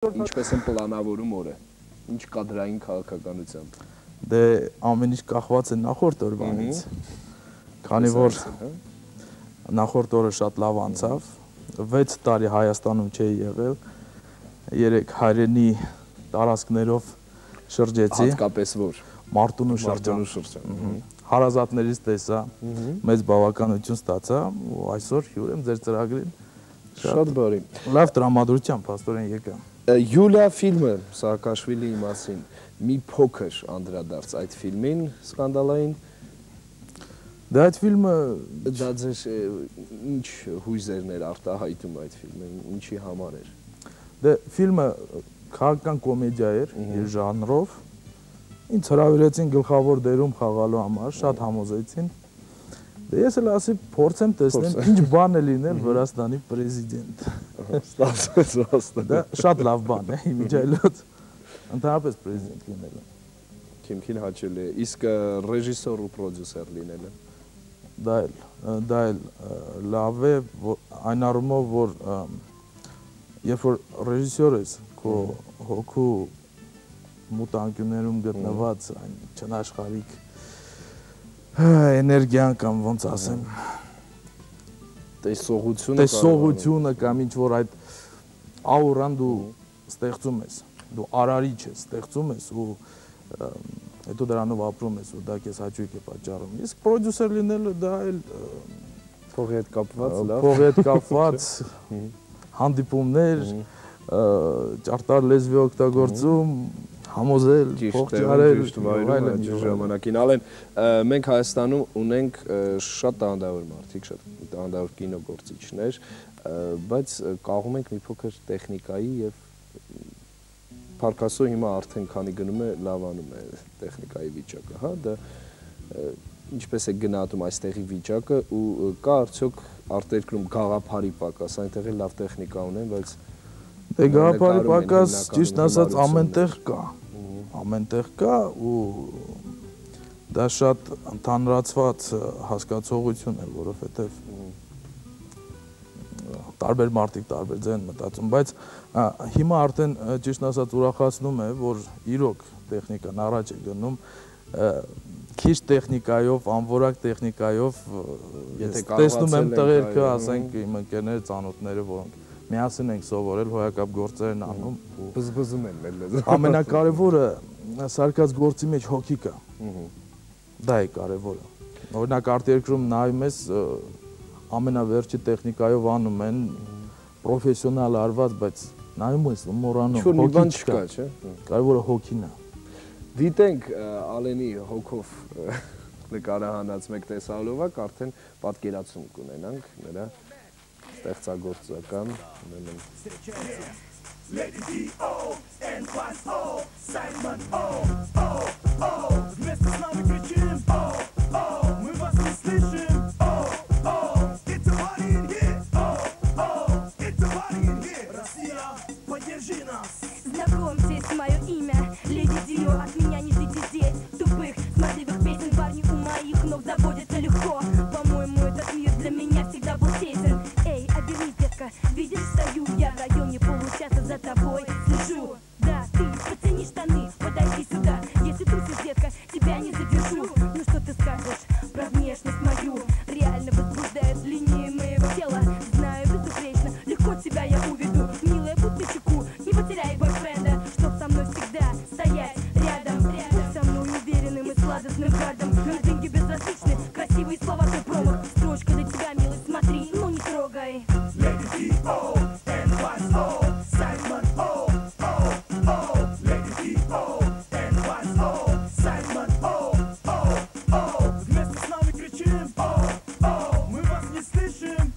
Ինչպես են պլանավորում օրը, ինչ կադրային քաղաքականությամբ։ Դե ամեն ինչ կախված է նախորդ օրվանից, քանի որ նախորդ օրը շատ լավ անցավ, 6 տարի Հայաստանում չէի եղել, 3 հայրենի տարածքներով շրջեցի։ Հատկապես որ Մարտունու շրջան։ Հարազատներից տեսա, մեծ բավականություն ստացա ու այսօր հյուր եմ ձեր ծրագրին։ Շատ բարի։ Լավ տրամադրությամբ աստորեն եկա։ Յուլիա ֆիլմը Սաակաշվիլիի մասին մի փոքր անդրադարձ այդ ֆիլմին սկանդալային։ Դե այդ ֆիլմը դա ձեր ինչ հույզերն էր արտահայտում այդ ֆիլմը, ինչի համար էր։ Դե ֆիլմը քաղաքական կոմեդիա էր իր ժանրով։ Ինձ հրավիրեցին գլխավոր դերում խաղալու համար, շատ համոզեցին։ Դե ես էլ ասի փորձեմ տեսնեմ ինչ բան է լինել Վրաստանի պրեզիդենտ։ Ստացվեց ոստը։ Դա շատ լավ բան է, իմիջիայլոց ընդհանրապես պրեզիդենտ լինելը։ Քիմքին հաճելի է, իսկ ռեժիսոր ու պրոդյուսեր լինելը։ Դա էլ լավ է այն առումով, որ երբ որ ռեժիսոր ես, քո հոգու մուտանկյուններում գտնված այն չնաշխարհիկ էներգիան կամ ոնց ասեմ տեսողությունը կամ ինչ որ այդ աուրան դու ստեղծում ես, դու արարիչ ես, ստեղծում ես ու հետո դրանով ապրում ես ու դա քեզ հաճույք է պատճառում։ Իսկ պրոդյուսեր լինելը դա էլ փողի հետ կապված, լավ։ Փողի հետ կապված հանդիպումներ, ճարտար լեզվի օգտագործում, համոզել, փող ճարել, այլն ժամանակին։ Ալեն, մենք Հայաստանում ունենք շատ տաղանդավոր մարդիկ, շատ տաղանդավոր կինոգործիչներ, բայց կաղում ենք մի փոքր տեխնիկայի եւ Փարքասո հիմա արդեն քանի գնում է լավանում է տեխնիկայի վիճակը, հա, դա ինչպես է գնահատում այստեղի վիճակը ու կա արդյոք արտերկրում գաղափարի պակաս, այնտեղ էլ լավ տեխնիկա ունեն, բայց դե գաղափարի պակաս ճիշտ ասած ամենտեղ կա ու դա շատ ընդհանրացված հասկացողություն է, որովհետև տարբեր մարդիկ տարբեր ձեն մտածում, բայց հիմա արդեն ճիշտ ասած ուրախացնում է, որ իրոք տեխնիկան առաջ է գնում, քիչ տեխնիկայով, անորակ տեխնիկայով տեսնում եմ տղերքը, ասենք իմ ընկերները, ծանոթները, որոնք միասին ենք սովորել, հոյակապ գործեր են անում, բզբզում են մեր լեզվով։ Ամենակարևորը սարքած գործի մեջ հոգի կա։ Դա է կարևորը։ Օրինակ արտերկրում նայում ես ամենավերջի տեխնիկայով անում են պրոֆեսիոնալ արված, բայց նայում ես մոռանում հոգի չկա, չէ՞։ Կարևորը հոգին է։ Դիտենք Ալենի հոգով նկարահանած մեկ տեսալովակ արդեն պատկերացում կունենանք նրա ստեղծագործական Lady D.O. NYO, Simon O. Вместе с нами кричим О, мы вас не слышим О, it's a party in here it's a party in here Россия, поддержи нас. Знакомьтесь, мое имя Леди Дио, от меня не ждите здесь тупых, смазливых песен. Парни у моих ног заводятся легко. По-моему, этот мир для меня всегда был тесен. Эй, обернись, детка, видишь, стою я в районе получаса за тобой слежу. Да, ты потяни штаны, подойди сюда. Если трусишь, детка, тебя не задержу. Ну что ты скажешь про внешность мою? Реально возбуждает линии моего тела. Знаю безупречно, легко тебя я уведу. Милая, будь начеку, не потеряй бойфренда, чтоб со мной всегда стоять рядом. Будь со мной уверенным и сладостным гардом. Мне деньги безразличны, красивые слова ты промах. Строчка для тебя, милый, смотри, но не трогай. Lady D.O. NYO, Simon O. Lady D.O. NYO, Simon O. Вместе с нами кричим О, мы вас не слышим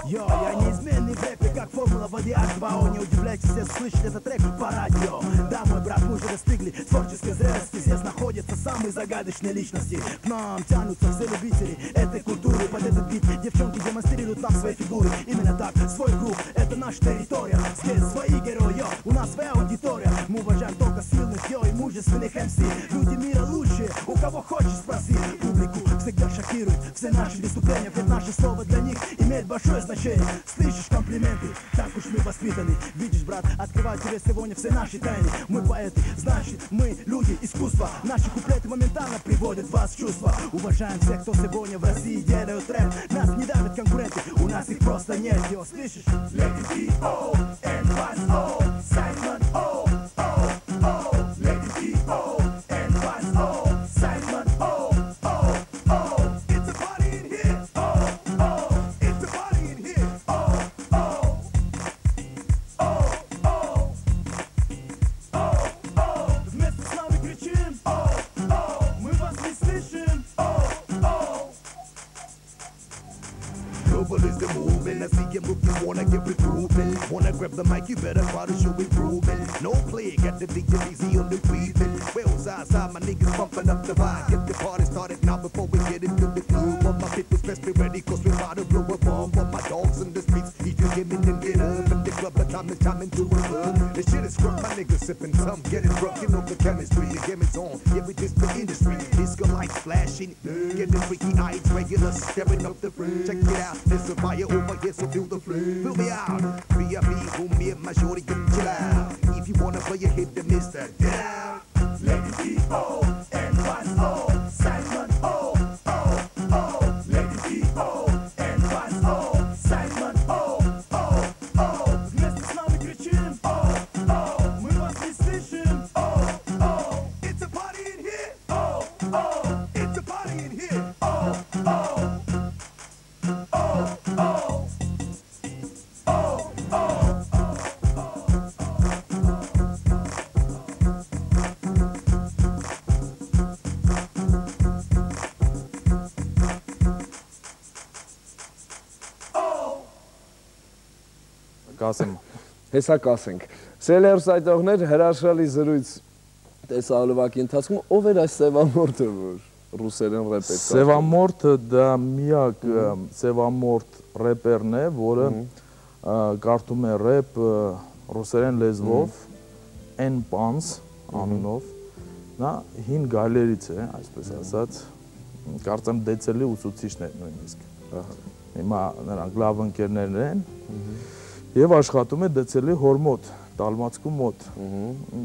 Йо, я неизменный в рэпе, как формула воды H2O. Не удивляйтесь, если слышите этот трек по радио. Да, мой брат, мы уже достигли творческой зрелости. Здесь находятся самые загадочные личности. К нам тянутся все любители этой культуры. Под этот бит девчонки демонстрируют нам свои фигуры. Именно так, свой групп, это наша территория. Здесь свои герои, у нас своя аудитория. Мы уважаем только сильных, и мужественных МС. Люди мира лучшие, у кого хочешь спроси. Публику всегда шокирует все наши выступления, ведь наше слово для них имеет большое значение. Слышишь комплименты, так уж мы воспитаны. Видишь, брат, открываю тебе сегодня все наши тайны. Мы поэты, значит, мы люди искусства. Наши куплеты моментально приводят вас в чувство. Уважаем всех, кто сегодня в России делают рэп. Нас не давят конкуренты, у нас их просто нет. Йо, слышишь? Lady D.O. and O. Simon O. Lady D.O. and O. Simon O. It's a party in here. It's a party in here. Вместе с нами кричим. Мы вас не слышим. Global is the movement. I see you looking, wanna get recruitment. Wanna grab the mic, you better try to show improvement. No play, got the DJBZ on the breathing. Wheels outside, my niggas pumping up the vibe. Get the party started now before we get into the club. But my people's best be ready, cause we about to blow a bomb. But my dogs in the streets, if you give me then get up. In the club, the time is time into a club. The shit is scrub, my niggas sipping some, getting drunk. You know the chemistry, the game is on. Yeah, we just the industry. Disco lights flashing, getting freaky eyes, regular staring up the front. Check it out. There's a fire over here, so feel the flame. Fill me out. VIP, who me and my shorty can chill out. If you wanna play a hit, then Mr. Down. Lady D.O. and O. Simon O. Lady D.O. and O. Simon O. Вместе с нами кричим. Мы вас не слышим. It's a party in here. It's a party in here. Կասեմ։ Հեսա կասենք։ Սելերս այդողներ հրաշալի զրույց տեսահոլովակի ընթացքում ով էր այս սևամորթը, որ ռուսերեն рэպ է կատարում։ Սևամորթը դա միակ սևամորթ рэպերն է, որը կարդում է рэպ ռուսերեն լեզվով, N Pans անունով։ Նա հին գալերից է, այսպես ասած, կարծեմ դեցելի ուսուցիչն է նույնիսկ։ Հիմա նրանք լավ ընկերներ են։ Եվ աշխատում է դեցելի հոր մոտ, Դալմացկու մոտ։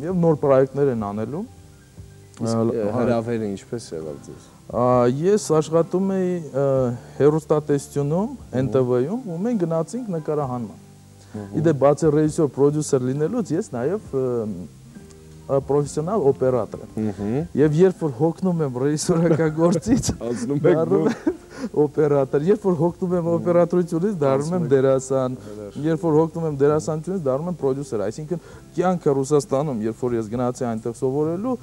Եվ նոր պրոյեկտներ են անելու։ Հրավերը ինչպես եղավ ձեզ։ Ես աշխատում էի հեռուստատեսությունում, NTV-ում, ու մենք գնացինք նկարահանման։ Իդեպ բացի ռեժիսոր, պրոդյուսեր լինելուց ես նաև պրոֆեսիոնալ օպերատոր եմ։ Եվ երբ որ հոգնում եմ ռեժիսորակագործից, անցնում եմ օպերատոր, երբ որ հոգնում եմ օպերատորությունից, դառնում եմ դերասան, երբ որ հոգնում եմ դերասանությունից, դառնում եմ պրոդյուսեր, այսինքն կյանքը Ռուսաստանում, երբ որ ես գնացի այնտեղ սովորելու,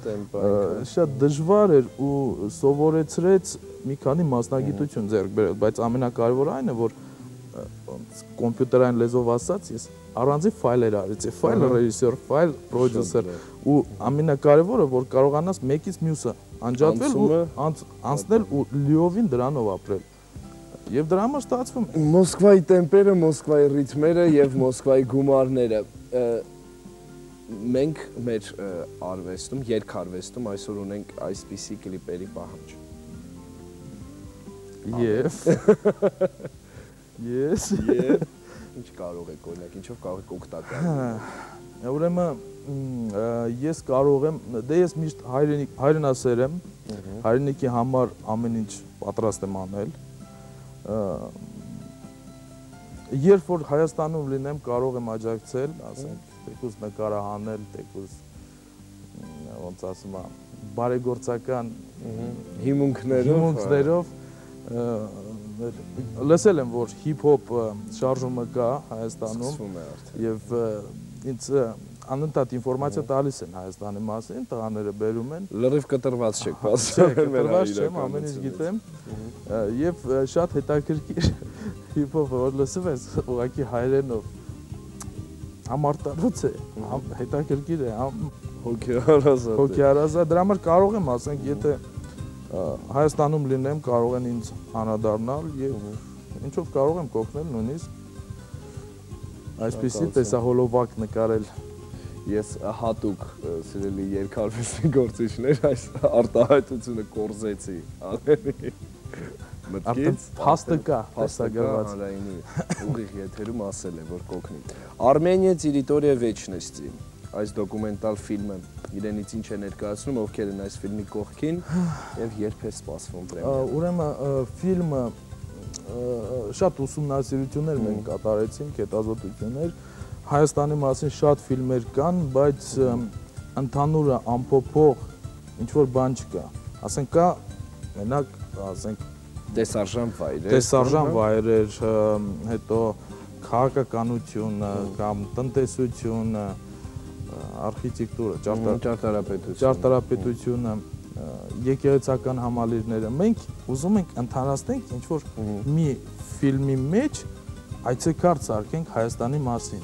շատ դժվար էր ու սովորեցրեց մի քանի մասնագիտություն ձեռք բերել, բայց ամենակարևորը այն է, որ կոմպյուտերային լեզվով ասած ես առանձին ֆայլեր արեցի, ֆայլ ռեժիսոր, ֆայլ պրոդյուսեր ու ամենակարևորը, որ կարողանաս մեկից մյուսը անջատվել ու անցնել ու լիովին դրանով ապրել։ Եվ դրա համար ստացվում է։ Մոսկվայի տեմպերը, Մոսկվայի ռիթմերը եւ Մոսկվայի գումարները մենք մեր արվեստում, երգարվեստում այսօր ունենք այսպիսի կլիպերի պահանջ։ Ես ինչ կարող եք օրինակ, ինչով կարող եք օգտակար։ Ուրեմն ես կարող եմ, դե ես միշտ հայրենասեր եմ, հայրենիքի համար ամեն ինչ պատրաստ եմ անել։ Երբ որ Հայաստանում լինեմ, կարող եմ աջակցել, ասենք, թեկուզ նկարահանել, թեկուզ ոնց ասում եմ, բարեգործական հիմունքներով լսել եմ, որ հիփ-հոփ շարժումը կա Հայաստանում եւ ինձ անընդհատ ինֆորմացիա տալիս են Հայաստանի մասին, տղաները բերում են։ Լրիվ կտրված չեք, բացառել կտրված չեմ, ամեն ինչ գիտեմ եւ շատ հետաքրքիր հիփ-հոփը որ լսում ես ուղղակի հայերենով համարտարոց է, հետաքրքիր է, հոգեհարազատ, դրա համար կարող եմ ասենք, եթե Հայաստանում լինեմ, կարող են ինձ անդրադառնալ եւ ինչով կարող եմ կօգնել նույնիսկ այսպիսի տեսահոլովակ նկարել։ Ես հատուկ սիրելի երկարվեստի գործիչներ այս արտահայտությունը կորզեցի մտքից փաստը կա հանրայինի ուղիղ եթերում ասել է որ կօգնի Armenia территория вечности այս դոկումենտալ ֆիլմը իրենից ինչ է ներկայացնում ովքեր են այս ֆիլմի կողքին եւ երբ է սպասվում պրեմիերան ուրեմն ֆիլմը շատ ուսումնասիրություններ մենք կատարեցինք հետազոտություններ Հայաստանի մասին շատ ֆիլմեր կան, բայց ընդհանուրը ամփոփող ինչ որ բան չկա։ Ասենք կա, մենակ, ասենք տեսարժան վայրեր, հետո քաղաքականությունը կամ տնտեսությունը, արխիտեկտուրա, ճարտարապետությունը, եկեղեցական համալիրները։ Մենք ուզում ենք ընդհանրացնենք ինչ որ մի ֆիլմի մեջ այցեքարտ սարքենք Հայաստանի մասին։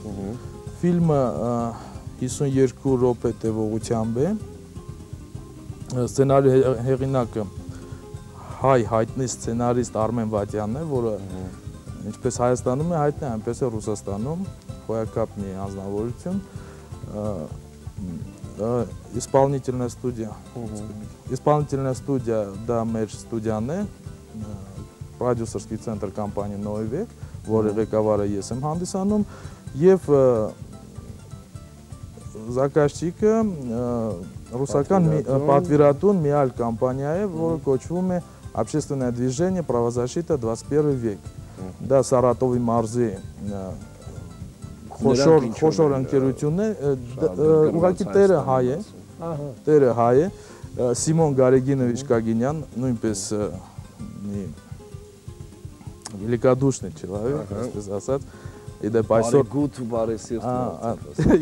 Ֆիլմը 52 րոպե տևողությամբ է։ Սցենարի հեղինակը հայտնի սցենարիստ Արմեն Վատյանն է, որը ինչպես Հայաստանում է հայտնի, այնպես է Ռուսաստանում, հոյակապ մի անձնավորություն։ Исполнительная студия, դա մեր ստուդիան է, Продюсерский центр компании Новый век, որի ղեկավարը ես եմ հանդիսանում, եւ заказчիկը ռուսական պատվիրատուն մի այլ կամպանիա է, որը կոչվում է Общественное движение правозащита 21 век։ Դա Սարատովի մարզի խոշոր ընկերություն է, ուղղակի տերը հայ է, Սիմոն Գարեգինովիչ Կագինյան, նույնպես մի великодушный человек, այսպես ասած, իդեպ այսօր գութ ու բարեսիրտ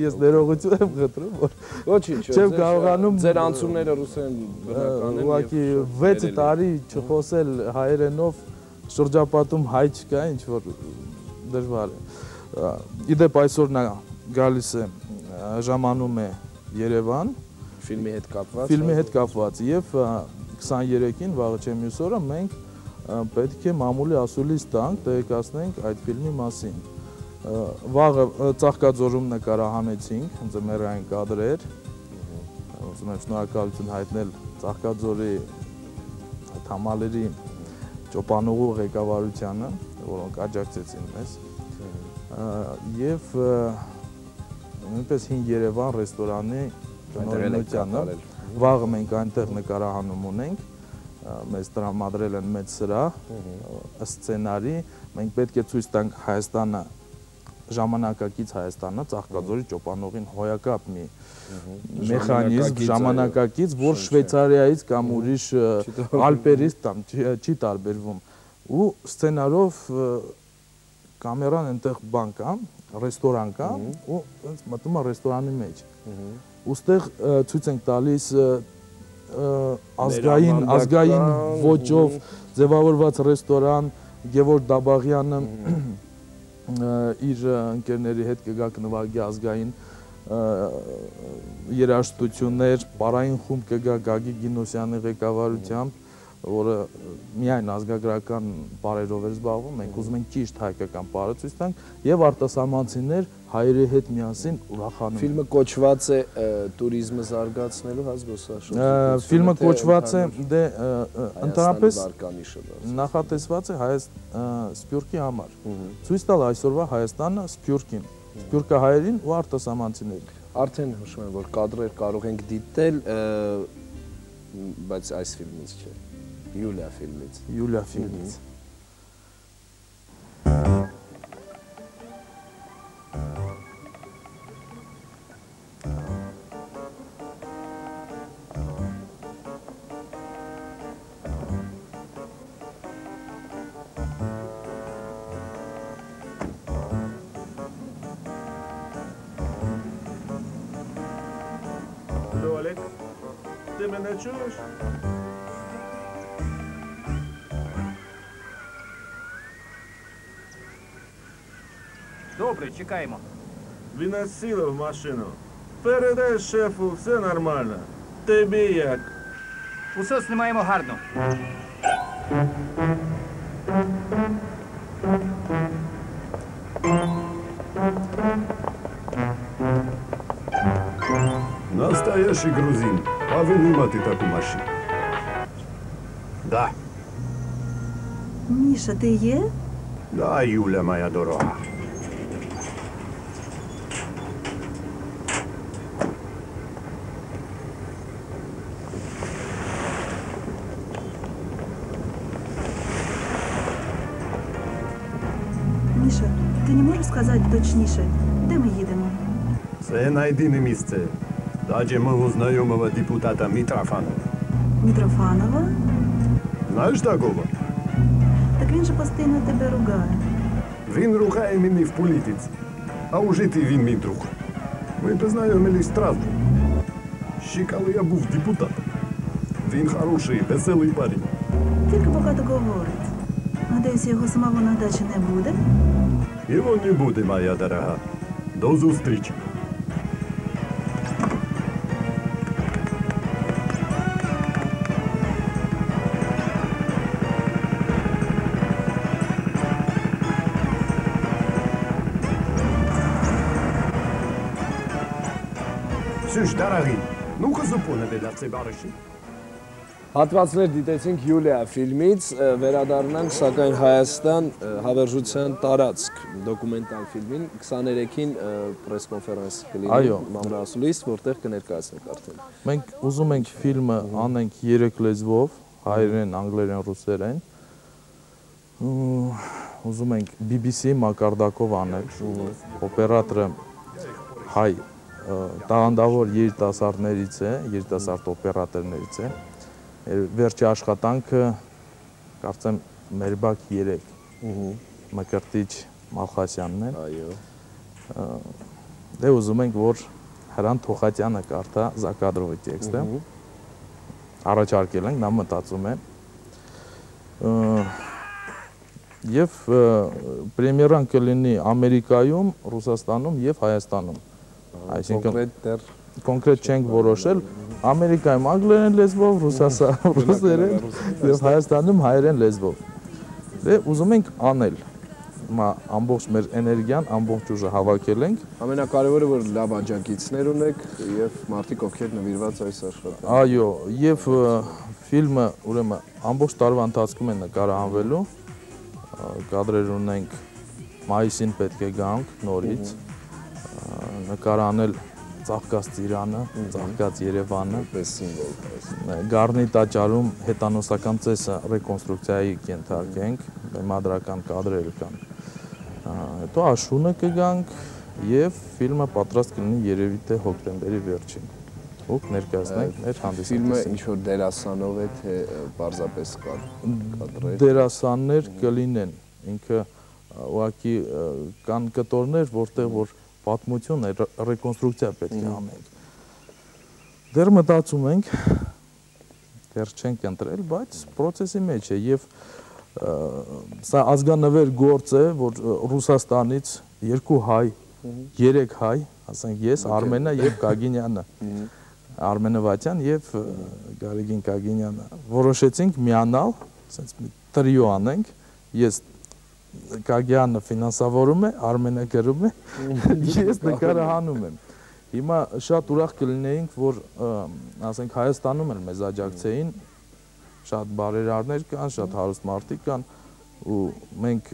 ես ներողություն եմ խնդրում, որ ոչինչ, չեմ կարողանում ձեր անցումները ռուսերեն բնական են, ուղղակի 6 տարի չխոսել հայերենով շրջապատում հայ չկա, ինչ որ դժվար է։ Իդեպ այսօր նա գալիս է, ժամանում է Երևան, ֆիլմի հետ կապված եւ 23-ին վաղը չեմ մյուս օրը մենք պետք է մամուլի ասուլիս տանք, տեղեկացնենք այդ ֆիլմի մասին։ Վաղը Ծաղկաձորում նկարահանեցինք, ձմեռային կադրեր, ուզում եմ շնորհակալություն հայտնել Ծաղկաձորի համալիրի ճոպանուղու ղեկավարությանը, որոնք աջակցեցին մեզ, եւ նույնպես Հին Երևան ռեստորանի տնօրենությանը, վաղը մենք այնտեղ նկարահանում ունենք, մեզ տրամադրել են մեծ սրահ, սցենարի, մենք պետք է ցույց տանք Հայաստանը, ժամանակակից Հայաստանը, Ծաղկաձորի ճոպանուղին հոյակապ մի մեխանիզմ, ժամանակակից, որ Շվեյցարիայից կամ ուրիշ Ալպերից չի տարբերվում։ Ու սցենարով կամերան այնտեղ բան կա, ռեստորան կա, ու մտնում է ռեստորանի մեջ։ Ոստեղ ցույց ենք տալիս ազգային ոճով ձևավորված ռեստորան, Գևորգ Դաբաղյանը իր ընկերների հետ կգա կնվագի ազգային երաժշտություններ, պարային խումբ կգա Գագիկ Գինոսյանի ղեկավարությամբ, որը միայն ազգագրական պարերով էր զբաղվում, մենք ուզում ենք ճիշտ հայկական պարը ցույց տանք եւ արտասահմանցիներ հայերի հետ միասին ուրախանում։ Ֆիլմը կոչված է տուրիզմը զարգացնելու զբոսաշրջություն։ Ֆիլմը կոչված է դե ընդհանրապես նախատեսված է Սփյուռքի համար։ Ցույց տալ այսօրվա Հայաստանը Սփյուռքին, սփյուռքահայերին ու արտասահմանցիներին։ Արդեն հուշում եմ, որ կադրեր կարող ենք դիտել, բայց այս ֆիլմից չէ։ Յուլիա ֆիլմից։ Лёлик, ты меня чуешь? Добре, чекаємо. Він сіла в машину. Передай шефу, все нормально. Тобі як? Усе знімаємо гарно. Настоящий грузин. А вы внимательно такую машину. Да. Миша, ты е? Да, Юля моя дорога. Миша, ты не можешь сказать точніше, де ми їдемо? Це найдине місце. Даже моего знакомого депутата Митрофанова. Митрофанова? Знаешь такого? Так він же постійно тебе ругає. Він ругає мене в політиці. А у житті він мій друг. Ми познайомились в Страсбургу. Ще коли я був депутатом. Він хороший, веселий парень. Тільки багато говорить. Надеюсь, його самого на дачі не буде? Його не буде, моя дорога. До зустрічі. Սյուշ, դարաղի, նուքը զպոն է դելացե բարышի։ Հատվածներ դիտեցինք Յուլիա ֆիլմից, վերադառնանք սակայն Հայաստան հավերժության տարածք դոկումենտալ ֆիլմին 23-ին պրես-կոնֆերանս կլինի մանրամասնից, որտեղ կներկայացնենք արդեն։ Մենք ուզում ենք ֆիլմը անենք 3 լեզվով, հայերեն, անգլերեն, ռուսերեն։ Ուզում ենք BBC մակարդակով անել, օպերատորը հայ տաղանդավոր երիտասարդներից է, երիտասարդ օպերատորներից է։ Վերջի աշխատանքը կարծեմ Մերբակ 3 Մկրտիչ Մալխասյանն է։ Այո։ Դե ուզում ենք, որ Հրան Թոխատյանը կարդա Զակադրովի տեքստը։ Առաջարկել ենք, նա մտածում է։ Եվ պրեմիերան կլինի Ամերիկայում, Ռուսաստանում եւ Հայաստանում։ Այսինքն կոնկրետ չենք որոշել Ամերիկայում անգլերեն լեզվով, ռուսերեն եւ Հայաստանում հայերեն լեզվով։ Դե ուզում ենք անել։ Հիմա ամբողջ մեր էներգիան, ամբողջ ուժը հավաքել ենք։ Ամենակարևորը որ լավ աջակիցներ ունեք եւ մարդիկ ովքեր նվիրված այս աշխատանքին։ Այո, եւ ֆիլմը ուրեմն ամբողջ տարվա ընթացքում է նկարահանվելու։ Կադրեր ունենք մայիսին պետք է գանք նորից։ Նկարանել Ծաղկած Ծիրանը, Ծաղկած Երևանը, պես սիմվոլ։ Գառնի տաճարում հետանոսական ծեսը ռեկոնստրուկցիայի կենթարկենք, բեմադրական կադրեր կան։ Հետո աշունը կգանք եւ ֆիլմը պատրաստ կլինի երևի թե հոկտեմբերի վերջին։ Ուք ներկայացնենք մեր հանդիսատեսին։ Ֆիլմը ինչ որ դերասանով է թե պարզապես կադրեր։ Դերասաններ կլինեն, ինքը ուղղակի կան կտորներ, որտեղ որ պատմություն է, ռեկոնստրուկցիա պետք է անենք։ Դեռ մտածում ենք, դեռ չենք ընտրել, բայց process-ի մեջ է եւ սա ազգանվեր գործ է, որ Ռուսաստանից 2 հայ, 3 հայ, ասենք ես, Արմենը եւ Կագինյանը, Արմենը Վատյան եւ Գարեգին Կագինյանը որոշեցինք միանալ, ասենց մի տրիո անենք, ես Կագյանը ֆինանսավորում է, Արմենը գրում է, ես նկարահանում եմ։ Հիմա շատ ուրախ կլինեինք, որ ասենք Հայաստանում էլ մեզ աջակցեին, շատ բարերարներ կան, շատ հարուստ մարդիկ կան ու մենք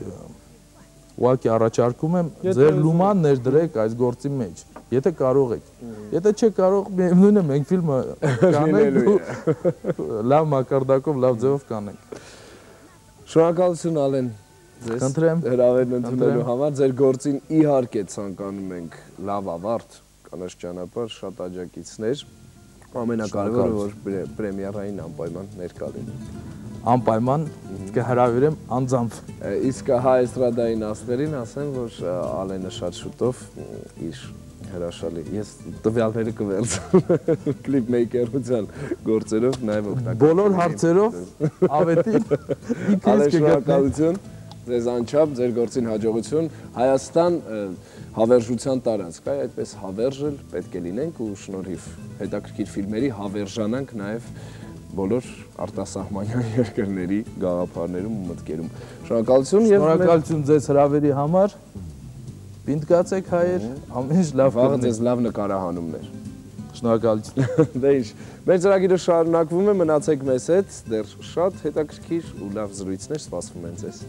ուղղակի առաջարկում եմ ձեր լուման ներդրեք այս գործի մեջ, եթե կարող եք։ Եթե չեք կարող, միևնույն է մենք ֆիլմը կանենք ու լավ մակարդակով, լավ ձևով կանենք։ Շնորհակալություն Ալեն։ Ձեզ հրավերն ընդունելու համար, ձեր գործին իհարկե ցանկանում ենք լավ ավարտ, կանաչ ճանապարհ, շատ աջակիցներ, ամենակարևորը որ պրեմիերային անպայման ներկա լինեն։ Անպայման կհրավիրեմ անձամբ։ Իսկ հայ էստրադային աստղերին ասեմ, որ Ալենը շատ շուտով իր հրաշալի, ես տվյալները կվերցնեմ կլիպմեյքերության գործերով նաև օգտակար։ Բոլոր հարցերով ավետին Ալեն շնորհակալություն, ձեզ անչափ, ձեր գործին հաջողություն, Հայաստան հավերժության տարածք, այդպես հավերժել պետք է լինենք ու շնորհիվ հետաքրքիր ֆիլմերի հավերժանանք նաև բոլոր արտասահմանյան երկրների գաղափարներում ու մտքերում։ Շնորհակալություն եւ շնորհակալություն ձեզ հրավերի համար։ Պինդ կացեք հայեր, ամեն ինչ լավ կլինի։ Վաղը ձեզ լավ նկարահանումներ։ Շնորհակալություն։ Դե ինչ, մեր ծրագիրը շարունակվում է, մնացեք մեզ հետ, դեռ շատ հետաքրքիր ու լավ զրույցներ սպասվում են ձեզ։